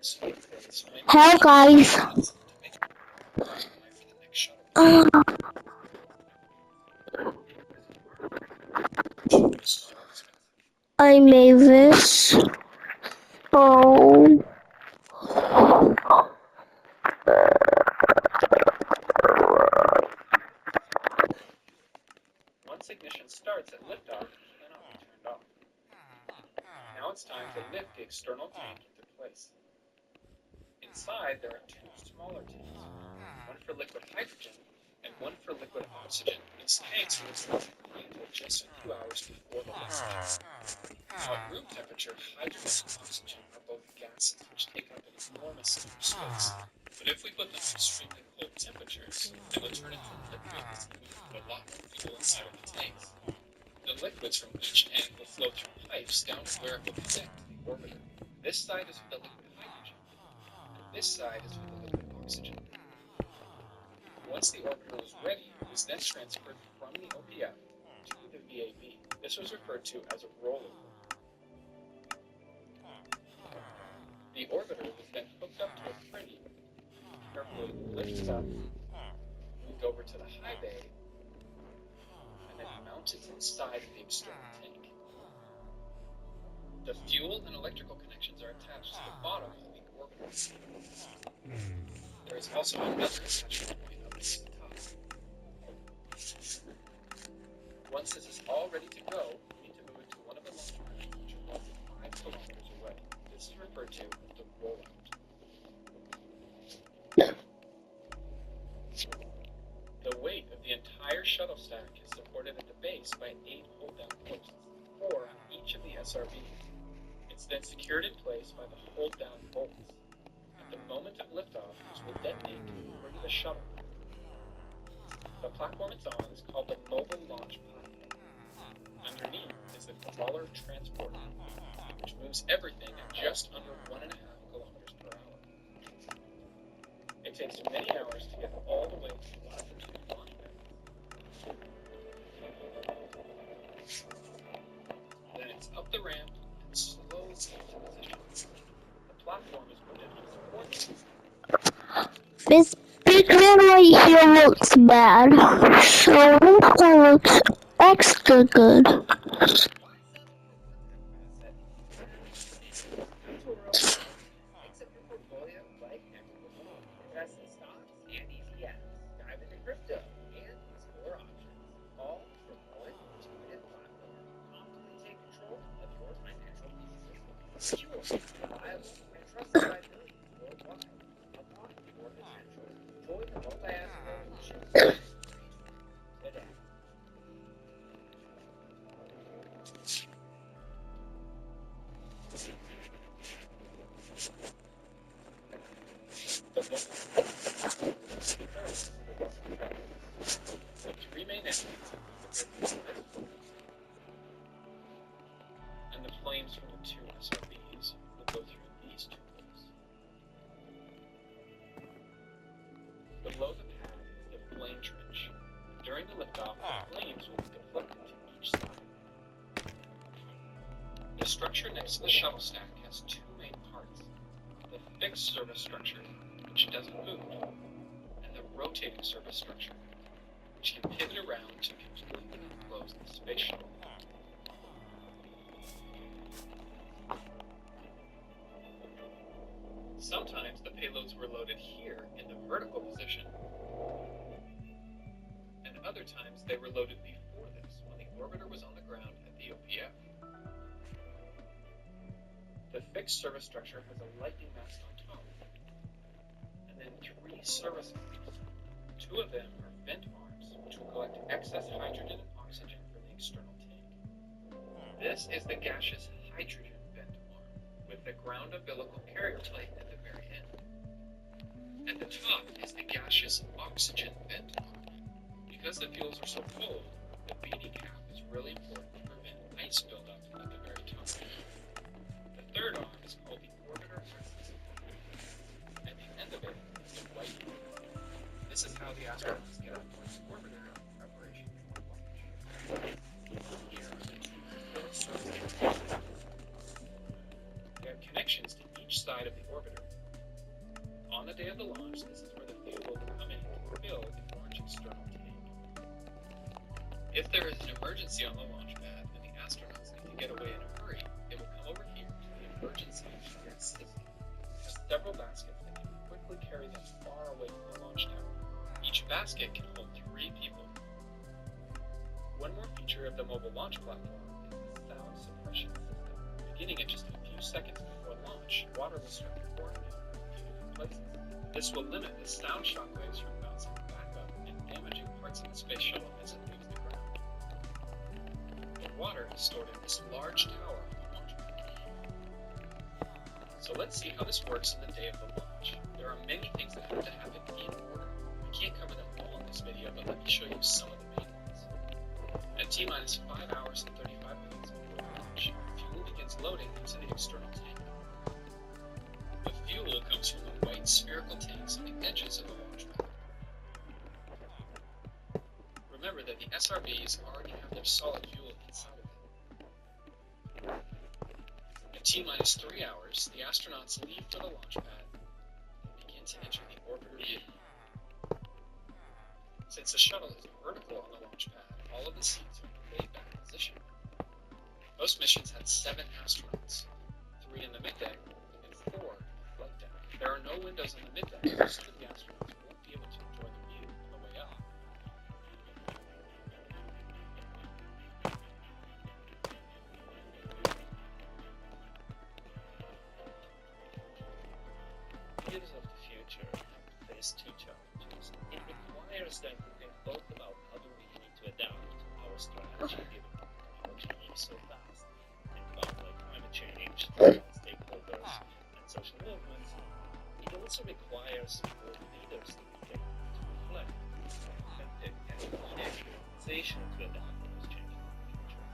Hello guys. Uh, I made this. Oh, Once ignition starts at liftoff, it cannot be turned off. Now it's time to lift the external tank into place. Inside, there are two smaller tanks, one for liquid hydrogen and one for liquid oxygen. These tanks will start until just a few hours before the lift. At room temperature, hydrogen and oxygen are both gases which take up an enormous amount of space. But if we put them at extremely cold temperatures, they will turn into liquids and we will put a lot more fuel inside of the tanks. The liquids from each tank will flow through pipes down to where it will connect to the orbiter. This side is for the liquid hydrogen, and this side is for the liquid oxygen. Once the orbiter is ready, it was then transferred from the OPF to the VAB. This was referred to as a roller. The orbiter was then hooked up to a crane, carefully lifted up, moved over to the high bay, and then mounted inside of the external tank. The fuel and electrical connections are attached to the bottom of the orbiter. There is also another attachment point up at the top. Once this is all ready to go, we need to move it to one of the launch pads, which are roughly 5 kilometers away. This is referred to as the rollout. The weight of the entire shuttle stack is supported at the base by 8 hold-down posts, 4 on each of the SRBs. It's then secured in place by the hold-down bolts. At the moment of liftoff, this will detonate to free the shuttle. The platform it's on is called the Mobile Launch Platform. Underneath is the crawler transporter, which moves everything at just under 1.5 kilometers per hour. It takes many hours to get all the way to the last two launch pads. Then it's up the ramp and slowly into position. The platform is put into support. this picture right here looks bad, so this one looks extra good. Gavin and crypto, and explore options, all from one intuitive platform. Confidently take control of your financial ecosystem. Secure, reliable, and trusted by millions worldwide. Unlock your potential. Join the multi-asset revolution today. The three main engines and the flames from the two SRBs will go through these two holes. Below the pad is the flame trench. During the liftoff, the flames will be deflected to each side. The structure next to the shuttle stack has two main parts: the fixed service structure, which doesn't move, and the rotating service structure, which can pivot around to completely enclose the space shuttle. Sometimes the payloads were loaded here in the vertical position, and other times they were loaded before this when the orbiter was on the ground at the OPF. The fixed service structure has a lightning mast on top, and then 3 service arms. 2 of them are vent arms, which will collect excess hydrogen and oxygen from the external tank. This is the gaseous hydrogen vent arm, with the ground umbilical carrier plate at the very end. At the top is the gaseous oxygen vent arm. Because the fuels are so cold, the beanie cap is really important to prevent ice buildup at the very top. The third arm is called the orbiter access point. At the end of it is the white arm. This is how the astronauts get on board the orbiter in preparation for launch. There are connections to each side of the orbiter, On the day of the launch, this is where the fuel will come in to fill the large external tank. If there is an emergency on the launch pad and the astronauts need to get away in a hurry, they will come over here to the emergency exit system. It has several baskets that can quickly carry them far away from the launch tower. Each basket can hold 3 people. One more feature of the mobile launch platform is the sound suppression system. Beginning at just a few seconds before launch, water will start pouring down from a few different places. This will limit the sound shockwaves from bouncing back up and damaging parts of the space shuttle as it leaves the ground. The water is stored in this large tower on the launch pad. So let's see how this works on the day of the launch. There are many things that have to happen in order. I can't cover them all in this video, but let me show you some of the main ones. At T-minus 5 hours and 35 minutes before launch, fuel begins loading into the external tank. The fuel comes from the white spherical tanks on the edges of the launch pad. Remember that the SRBs already have their solid fuel inside of them. At T-minus 3 hours, the astronauts leave for the launch pad and begin to enter the orbiter vehicle. Since the shuttle is vertical on the launch pad, all of the seats are in a laid-back position. Most missions had 7 astronauts, 3 in the middeck and 4 in the flight deck. There are no windows on the middeck, so the astronauts won't be able to enjoy the view on the way up. Leaders of the future have to face 2 challenges. It requires them to think both about how do we need to adapt our strategy given how change so fast. Think about like climate change, stakeholders, and social movements. It also requires both leaders to think, to reflect, and need a organization to adapt to those changes in the future.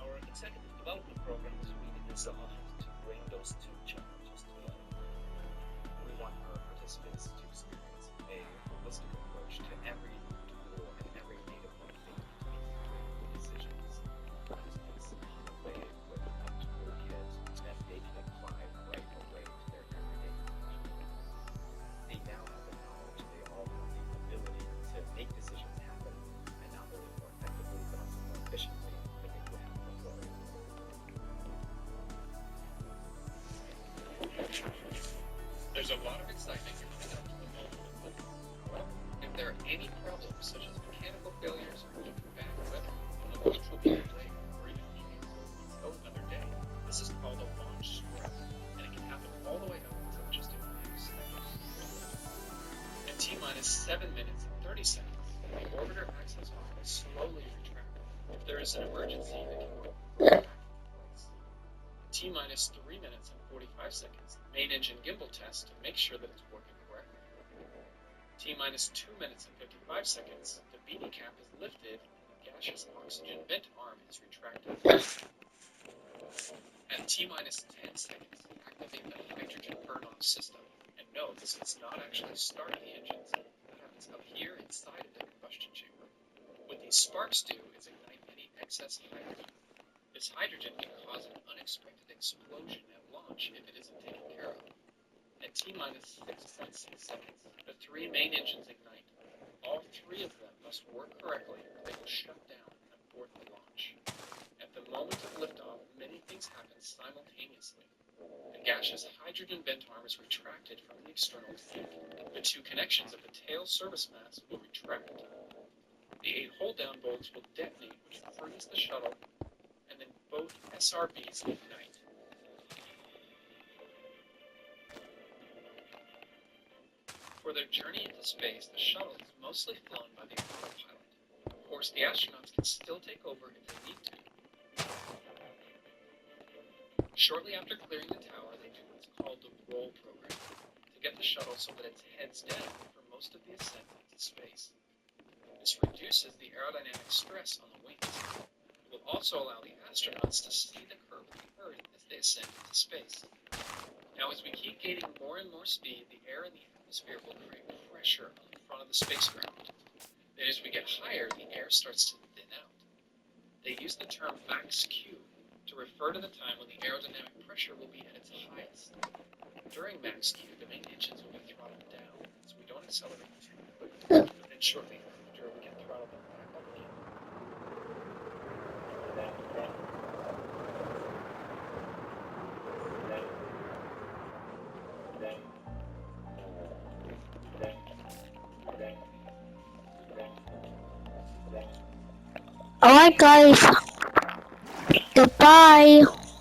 Our executive development program is really designed to bring those 2 challenges to life. We want our participants to experience a holistic approach to every tool and every data point they need to make critical decisions. Participants in a way with a toolkit that they can apply right away to their everyday functions. They now have the knowledge, they all have the ability to make decisions happen, and not only more effectively, but also more efficiently than they would have before. There's a lot of excitement coming up to the moment of liftoff. However, if there are any problems such as mechanical failures or even bad weather, the launch will be delayed or even be canceled until another day. This is called a launch scrub, and it can happen all the way up until just a few seconds. At T-minus 7 minutes and 30 seconds, the orbiter access arm will slowly retract. If there is an emergency, it can go back into place. T-minus 3 minutes and 45 seconds, the main engine gimbal test to make sure that it's working correctly. T-minus 2 minutes and 55 seconds, the beanie cap is lifted and the gaseous oxygen vent arm is retracted. At T-minus 10 seconds, activate the hydrogen burn-off system. And note, this is not actually starting the engines. It happens up here inside of the combustion chamber. What these sparks do is ignite any excess hydrogen. This hydrogen can cause an unexpected explosion at launch if it isn't taken care of. At T-minus 6.6 seconds, the 3 main engines ignite. All 3 of them must work correctly or they will shut down and abort the launch. At the moment of liftoff, many things happen simultaneously. The gaseous hydrogen vent arm is retracted from the external tank. The 2 connections of the tail service mass will retract. The 8 hold-down bolts will detonate, which frees the shuttle, and then both SRBs ignite. For their journey into space, the shuttle is mostly flown by the autopilot. Of course, the astronauts can still take over if they need to. Shortly after clearing the tower, they do what's called the roll program to get the shuttle so that it's heads down for most of the ascent into space. This reduces the aerodynamic stress on the wings. It will also allow the astronauts to see the curve of the Earth as they ascend into space. Now, as we keep gaining more and more speed, the air in the atmosphere will create pressure on the front of the spacecraft. Then as we get higher, the air starts to thin out. They use the term max Q to refer to the time when the aerodynamic pressure will be at its highest. During max speed, the main engines will be throttled down, so we don't accelerate too quickly. And shortly after, we can throttle them back up again. Alright guys, goodbye.